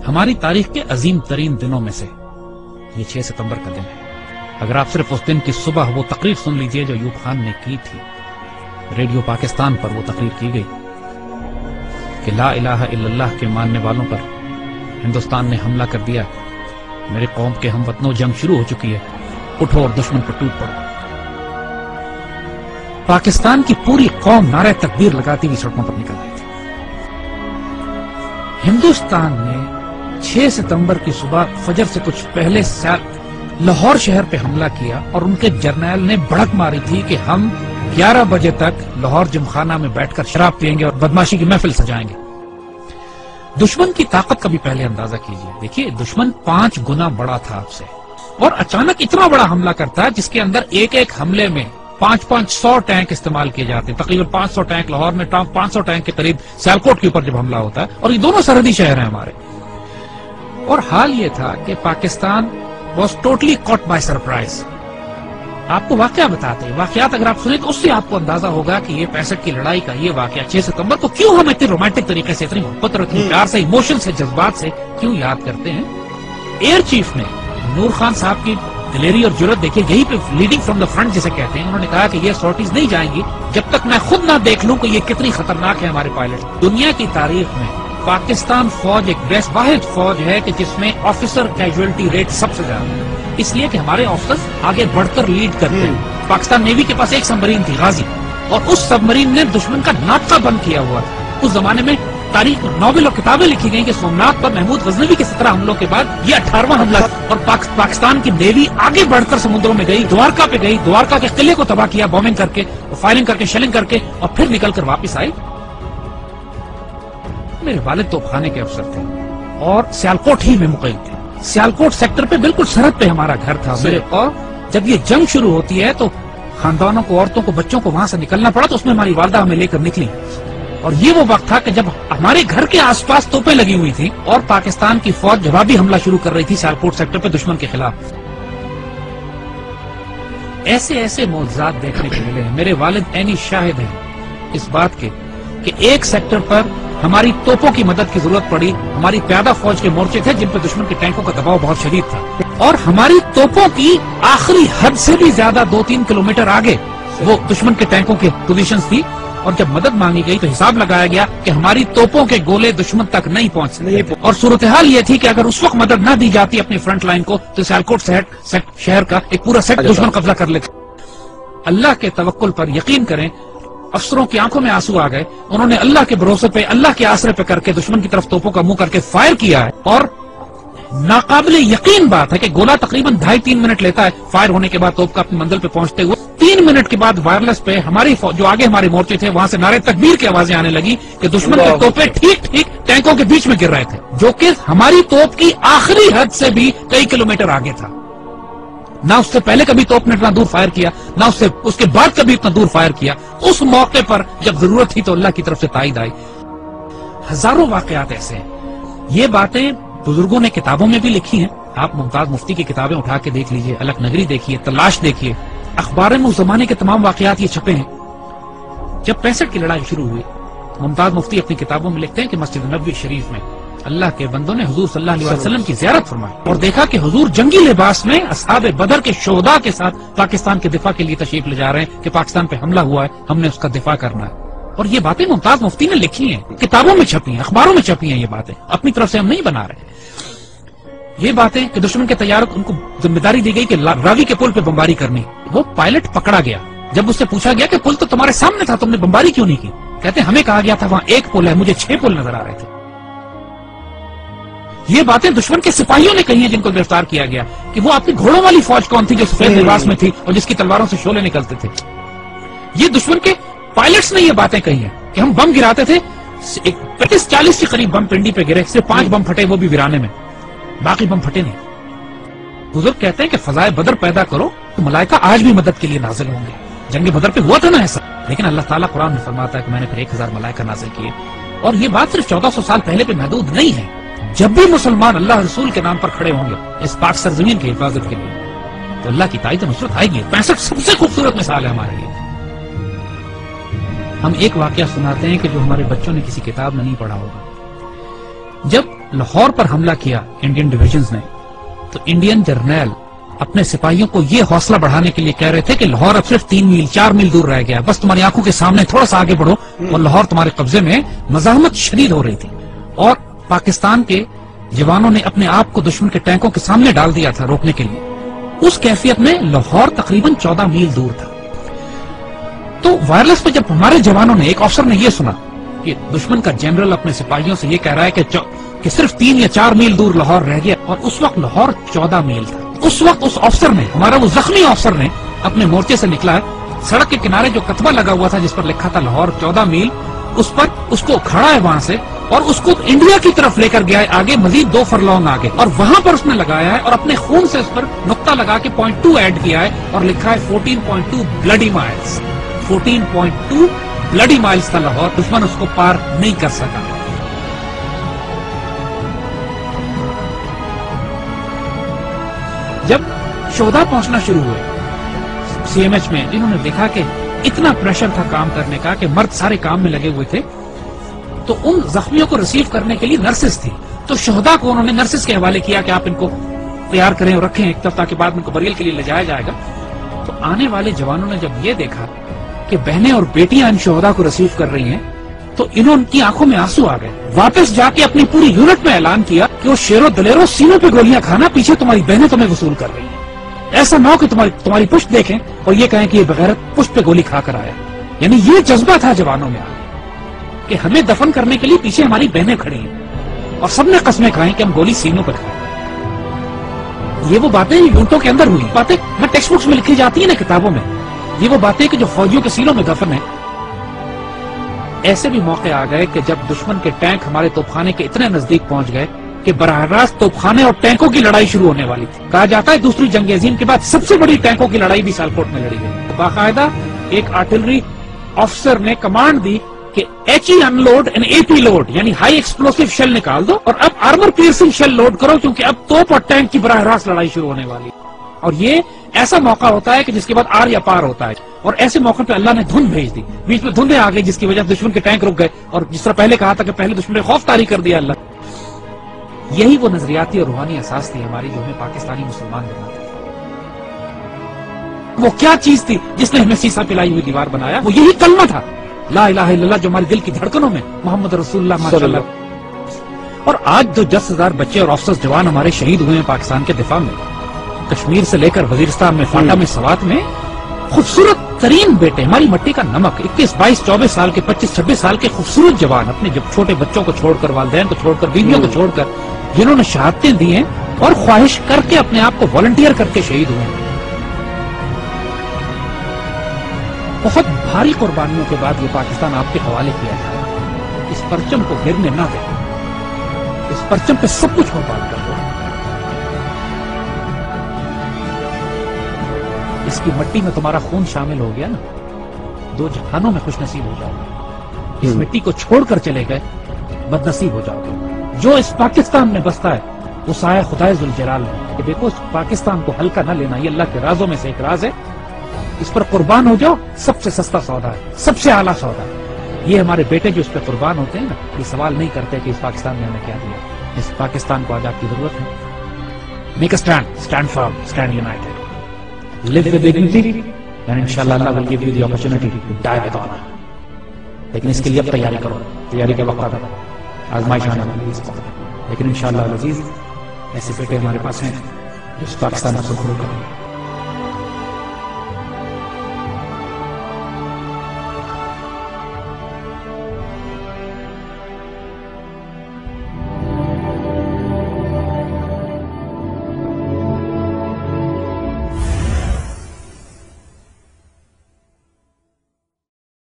ہماری تاریخ کے عظیم ترین دنوں میں سے یہ 6 ستمبر کا دن ہے۔ اگر آپ صرف اس دن کی صبح وہ تقریر سن لیجئے جو ایوب خان نے کی تھی، ریڈیو پاکستان پر وہ تقریر کی گئی کہ لا الہ الا اللہ کے ماننے والوں پر ہندوستان نے حملہ کر دیا، میرے قوم کے ہم وطنوں جنگ شروع ہو چکی ہے، اٹھو اور دشمن پر ٹوٹ پڑو۔ پاکستان کی پوری قوم نعرہ تکبیر لگاتی ہوئی سڑکوں پر نکل گئی تھی۔ ہندوستان نے 6 ستمبر کی صبح فجر سے کچھ پہلے لاہور شہر پہ حملہ کیا اور ان کے جرنیل نے بڑک ماری تھی کہ ہم 11 بجے تک لاہور جمخانہ میں بیٹھ کر شراب پئیں گے اور بدماشی کی محفل سجائیں گے۔ دشمن کی طاقت کا بھی پہلے اندازہ کیجئے، دیکھیے دشمن 5 گنا بڑا تھا آپ سے، اور اچانک اتنا بڑا حملہ کرتا ہے جس کے اندر ایک ایک حملے میں 500 ٹینک استعمال کیے جاتے ہیں، تقریباً 500 ٹینک لاہور میں، 500 ٹینک کے قریب سیالکوٹ کے اوپر جب حملہ ہوتا ہے، اور یہ دونوں سرحدی شہر ہیں ہمارے۔ اور حال یہ تھا کہ Pakistan was totally caught by surprise. آپ کو واقعہ بتاتے ہیں، واقعات اگر آپ سنیں تو اس سے آپ کو اندازہ ہوگا کہ یہ 65 کی لڑائی کا یہ واقعہ 6 ستمبر کو کیوں ہم اتنی رومانٹک طریقے سے، اتنی محبت اور اتنی پیار سے، ایموشن سے، جذبات سے کیوں یاد کرتے ہیں۔ ایئر چیف نے نور خان صاحب کی دلیری اور جرت دیکھیے، یہی پہ لیڈنگ فرام دا فرنٹ جسے کہتے ہیں، انہوں نے کہا کہ یہ سارٹیز نہیں جائیں گی جب تک میں خود نہ دیکھ لوں کہ یہ کتنی خطرناک ہے ہمارے پائلٹ۔ دنیا کی تاریخ میں پاکستان فوج ایک واحد فوج ہے کہ جس میں آفیسر کیجویلٹی ریٹ سب سے زیادہ ہے، اس لیے کہ ہمارے آفیسرز آگے بڑھ کر لیڈ کرتے ہیں۔ پاکستان نیوی کے پاس ایک سبمرین تھی غازی، اور اس سبمرین نے دشمن کا ناطقہ بند کیا ہوا تھا۔ اس زمانے میں تاریخ ناول اور کتابیں لکھی گئیں کہ سومنات پر محمود غزنوی کے 17 حملوں کے بعد یہ 18واں حملہ، اور پاکستان کی نیوی آگے بڑھ کر سمندروں میں گئی، دوارکا پہ گئی، دوارکا کے قلعے کو تباہ کیا بومنگ کر کے، فائرنگ کر کے، شیلنگ کر کے، اور پھر نکل کر واپس آئی۔ میرے والد توپ خانے کے افسر تھے اور سیالکوٹ ہی میں مقیم تھے، سیالکوٹ سیکٹر پہ بالکل سرحد پہ ہمارا گھر تھا میرے، اور جب یہ جنگ شروع ہوتی ہے تو خاندانوں کو، عورتوں کو، بچوں کو وہاں سے نکلنا پڑا، تو اس میں ہماری والدہ ہمیں لے کر نکلی، اور یہ وہ وقت تھا کہ جب ہمارے گھر کے آس پاس توپیں لگی ہوئی تھی اور پاکستان کی فوج جوابی حملہ شروع کر رہی تھی سیالکوٹ سیکٹر پہ دشمن کے خلاف۔ ایسے ایسے معجزات دیکھنے کو ملے ہیں، میرے والد عینی شاہد ہیں اس بات کے کہ ایک سیکٹر پر ہماری توپوں کی مدد کی ضرورت پڑی، ہماری پیادہ فوج کے مورچے تھے جن پہ دشمن کے ٹینکوں کا دباؤ بہت شدید تھا، اور ہماری توپوں کی آخری حد سے بھی زیادہ 2-3 کلومیٹر آگے وہ دشمن کے ٹینکوں کے پوزیشنز تھی، اور جب مدد مانگی گئی تو حساب لگایا گیا کہ ہماری توپوں کے گولے دشمن تک نہیں پہنچ سکتے، اور صورتحال یہ تھی کہ اگر اس وقت مدد نہ دی جاتی اپنی فرنٹ لائن کو تو سیالکوٹ شہر کا ایک پورا سیٹ دشمن قبضہ کر لیتے۔ اللہ کے توکل پر یقین کریں، افسروں کی آنکھوں میں آنسو آ گئے، انہوں نے اللہ کے بھروسے پہ، اللہ کے آسرے پہ کر کے دشمن کی طرف توپوں کا منہ کر کے فائر کیا ہے، اور ناقابل یقین بات ہے کہ گولا تقریباً 2.5-3 منٹ لیتا ہے فائر ہونے کے بعد توپ کا اپنی منزل پہ پہنچتے ہوئے۔ 3 منٹ کے بعد وائرلیس پہ ہماری جو آگے ہمارے مورچے تھے وہاں سے نعرے تکبیر کی آوازیں آنے لگی کہ دشمن کے توپیں ٹھیک ٹینکوں کے بیچ میں گر رہے تھے، جو کہ ہماری توپ کی آخری حد سے بھی کئی کلومیٹر آگے تھا۔ نہ اس سے پہلے کبھی توپ نے اتنا دور فائر کیا، نہ اس کے بعد کبھی اتنا دور فائر کیا۔ اس موقع پر جب ضرورت تھی تو اللہ کی طرف سے تائید آئی۔ ہزاروں واقعات ایسے ہیں، یہ باتیں بزرگوں نے کتابوں میں بھی لکھی ہیں، آپ ممتاز مفتی کی کتابیں اٹھا کے دیکھ لیجئے، الک نگری دیکھیے، تلاش دیکھیے، اخبار میں اس زمانے کے تمام واقعات یہ چھپے ہیں۔ جب 65 کی لڑائی شروع ہوئی، ممتاز مفتی اپنی کتابوں میں لکھتے ہیں کہ مسجد نبوی شریف میں اللہ کے بندوں نے حضور صلی اللہ علیہ وسلم کی زیارت فرمائی اور دیکھا کہ حضور جنگی لباس میں اصحاب بدر کے شہداء کے ساتھ پاکستان کے دفاع کے لیے تشریف لے جا رہے ہیں کہ پاکستان پہ حملہ ہوا ہے، ہم نے اس کا دفاع کرنا ہے۔ اور یہ باتیں ممتاز مفتی نے لکھی ہیں، کتابوں میں چھپی ہیں، اخباروں میں چھپی ہیں، یہ باتیں اپنی طرف سے ہم نہیں بنا رہے۔ یہ باتیں کہ دشمن کے طیاروں ان کو ذمہ داری دی گئی کہ راوی کے پل پہ بمباری کرنی، وہ پائلٹ پکڑا گیا، جب اس سے پوچھا گیا کہ پل تو تمہارے سامنے تھا، تم نے بمباری کیوں نہیں کی؟ کہتے ہمیں کہا گیا تھا وہاں ایک پل ہے، مجھے 6 پل نظر آ رہے تھے۔ یہ باتیں دشمن کے سپاہیوں نے کہی ہیں جن کو گرفتار کیا گیا کہ وہ آپ کی گھوڑوں والی فوج کون تھی جو سفید لباس میں تھی اور جس کی تلواروں سے شعلے نکلتے تھے۔ یہ دشمن کے پائلٹس نے یہ باتیں کہی ہیں کہ ہم بم گراتے تھے، 35-40 کے قریب بم پنڈی پہ گرے، صرف 5 بم پھٹے، وہ بھی ویرانے میں، باقی بم پھٹے نہیں۔ بزرگ کہتے ہیں کہ فضائے بدر پیدا کرو تو ملائکہ آج بھی مدد کے لیے نازل ہوں گے۔ جنگ بدر پہ ہوا تھا نا ایسا، لیکن اللہ تعالیٰ قرآن میں فرماتا ہے کہ میں نے پھر 1000 ملائکہ نازل کیے، اور یہ بات صرف 1400 سال پہلے پہ محدود نہیں ہے۔ جب بھی مسلمان اللہ رسول کے نام پر کھڑے ہوں گے اس پاک سرزمین کی حفاظت کے لیے تو اللہ کی تائید و نصرت آئے گی۔ 65 سب سے خوبصورت مثال ہے ہمارے لیے۔ ہم ایک واقعہ سناتے ہیں کہ جو ہمارے بچوں نے کسی کتاب میں نہیں پڑھا ہوگا۔ جب لاہور پر حملہ کیا انڈین ڈویژنز نے تو انڈین جرنیل اپنے سپاہیوں کو یہ حوصلہ بڑھانے کے لیے کہہ رہے تھے کہ لاہور اب صرف 3 میل 4 میل دور رہ گیا، بس تمہاری آنکھوں کے سامنے تھوڑا سا آگے بڑھو، اور لاہور تمہارے قبضے میں مزاحمت شدید ہو رہی تھی، اور پاکستان کے جوانوں نے اپنے آپ کو دشمن کے ٹینکوں کے سامنے ڈال دیا تھا روکنے کے لیے۔ اس کیفیت میں لاہور تقریباً 14 میل دور تھا۔ تو وائرلیس پہ جب ہمارے جوانوں نے، ایک افسر نے یہ سنا کہ دشمن کا جنرل اپنے سپاہیوں سے یہ کہہ رہا ہے کہ صرف 3 یا 4 میل دور لاہور رہ گیا، اور اس وقت لاہور 14 میل تھا، اس وقت اس افسر نے، ہمارا وہ زخمی افسر نے اپنے مورچے سے نکلا ہے، سڑک کے کنارے جو کتبہ لگا ہوا تھا جس پر لکھا تھا لاہور 14 میل، اس پر اس کو کھڑا ہے وہاں سے، اور اس کو انڈیا کی طرف لے کر گیا ہے آگے، مزید 2 فرلونگ آگے، اور وہاں پر اس نے لگایا ہے اور اپنے خون سے اس پر نقطہ لگا کے 0.2 ایڈ کیا ہے اور لکھا ہے 14.2 بلڈی مائلز۔ 14.2 بلڈی مائلز تھا لاہور، دشمن اس کو پار نہیں کر سکا۔ جب شہداء پہنچنا شروع ہوئے سی ایم ایچ میں، انہوں نے دیکھا کہ اتنا پریشر تھا کام کرنے کا کہ مرد سارے کام میں لگے ہوئے تھے، تو ان زخمیوں کو ریسیو کرنے کے لیے نرسز تھی، تو شہداء کو انہوں نے نرسز کے حوالے کیا کہ آپ ان کو تیار کریں اور رکھیں ایک طرف، تاکہ بعد میں ان کو بریل کے لیے لے جایا جائے گا۔ تو آنے والے جوانوں نے جب یہ دیکھا کہ بہنیں اور بیٹیاں ان شہداء کو ریسیو کر رہی ہیں تو انہوں کی آنکھوں میں آنسو آ گئے، واپس جا کے اپنی پوری یونٹ میں اعلان کیا کہ وہ شیرو دلیرو سینوں پہ گولیاں کھانا، پیچھے تمہاری بہنیں تمہیں وصول کر رہی ہیں، ایسا نہ ہو کہ تمہاری پشت دیکھیں اور یہ کہیں کہ یہ بغیرت پشت پہ گولی کھا کر آیا۔ یعنی یہ جذبہ تھا جوانوں میں کہ ہمیں دفن کرنے کے لیے پیچھے ہماری بہنیں کھڑی ہیں، اور سب نے قسمیں کھائیں کہ ہم گولی سینوں پہ کھائیں۔ یہ وہ باتیں یونٹوں کے اندر ہوئی، باتیں نہ ٹیکسٹ بکس میں لکھی جاتی ہیں نہ کتابوں میں، یہ وہ باتیں کہ جو فوجیوں کے سینوں میں دفن ہیں۔ ایسے بھی موقع آ گئے کہ جب دشمن کے ٹینک ہمارے توپخانے کے اتنے نزدیک پہنچ گئے کہ براہ راست توپخانے اور ٹینکوں کی لڑائی شروع ہونے والی تھی۔ کہا جاتا ہے دوسری جنگ عظیم کے بعد سب سے بڑی ٹینکوں کی لڑائی بھی سیالکوٹ میں لڑی گئی۔ باقاعدہ ایک آرٹلری افسر نے کمانڈ دی کہ H E and load and A P load, یعنی ہائی ایکسپلوسو شیل نکال دو اور اب آرمر پیئرسنگ شیل لوڈ کرو، کیونکہ اب توپ اور ٹینک کی براہ راست لڑائی شروع ہونے والی ہے۔ اور یہ ایسا موقع ہوتا ہے کہ جس کے بعد آر یا پار ہوتا ہے، اور ایسے موقع پہ اللہ نے دھند بھیج دی، بیچ میں دھندیں آ گئی جس کی وجہ سے دشمن کے ٹینک رک گئے، اور جس طرح پہلے کہا تھا کہ پہلے دشمن نے خوف طاری کر دیا اللہ۔ یہی وہ نظریاتی اور روحانی اساس تھی ہماری جو ہمیں پاکستانی مسلمان بناتی تھی۔ وہ کیا چیز تھی جس نے ہمیں سیسا پلائی ہوئی دیوار بنایا؟ وہ یہی کلمہ تھا، لا الہ الا اللہ، جو ہمارے دل کی دھڑکنوں میں محمد رسول اللہ ماشاءاللہ۔ اور آج جو 10,000 بچے اور افسر جوان ہمارے شہید ہوئے ہیں پاکستان کے دفاع میں، کشمیر سے لے کر وزیرستان میں، فاٹا میں، سوات میں، خوبصورت ترین بیٹے، ہماری مٹی کا نمک، 21، 22، 24 سال کے، 25، 26 سال کے خوبصورت جوان، اپنے جب چھوٹے بچوں کو چھوڑ کر، والدین کو چھوڑ کر، بیویوں کو چھوڑ کر، جنہوں نے شہادتیں دی ہیں اور خواہش کر کے اپنے آپ کو والنٹیئر کر کے شہید ہوئے ہیں۔ بہت بھاری قربانیوں کے بعد یہ پاکستان آپ کے حوالے کیا جائے، اس پرچم کو گرنے نہ دیں، اس پرچم پہ سب کچھ قربان کر دو، اس کی مٹی میں تمہارا خون شامل ہو گیا نا، 2 جہانوں میں خوش نصیب ہو جاؤ گے۔ اس مٹی کو چھوڑ کر چلے گئے بد نصیب ہو جاؤ گے۔ جو اس پاکستان میں بستا ہے وہ سایہ خدائے ذوالجلال ہے کہ دیکھو اس پاکستان کو ہلکا نہ لینا، یہ اللہ کے رازوں میں سے ایک راز ہے، اس پر قربان ہو جاؤ، سب سے سستا سودا ہے، سب سے اعلیٰ سودا ہے۔ یہ ہمارے بیٹے جو اس پہ قربان ہوتے ہیں نا، یہ سوال نہیں کرتے کہ اس پاکستان نے ہمیں کیا دیا، اس پاکستان کو آج آپ کی ضرورت ہے۔ Make a stand, stand firm, stand United, live with dignity, and inshallah Allah will give you the opportunity to die with honor. لیکن اس کے لیے اب تیاری کرو، تیاری کے وقت آتا ہے، آزمائش آنے والی ہے، لیکن انشاءاللہ العزیز ایسے بیٹے ہمارے پاس ہیں جو اس پاکستان کو قبول کریں۔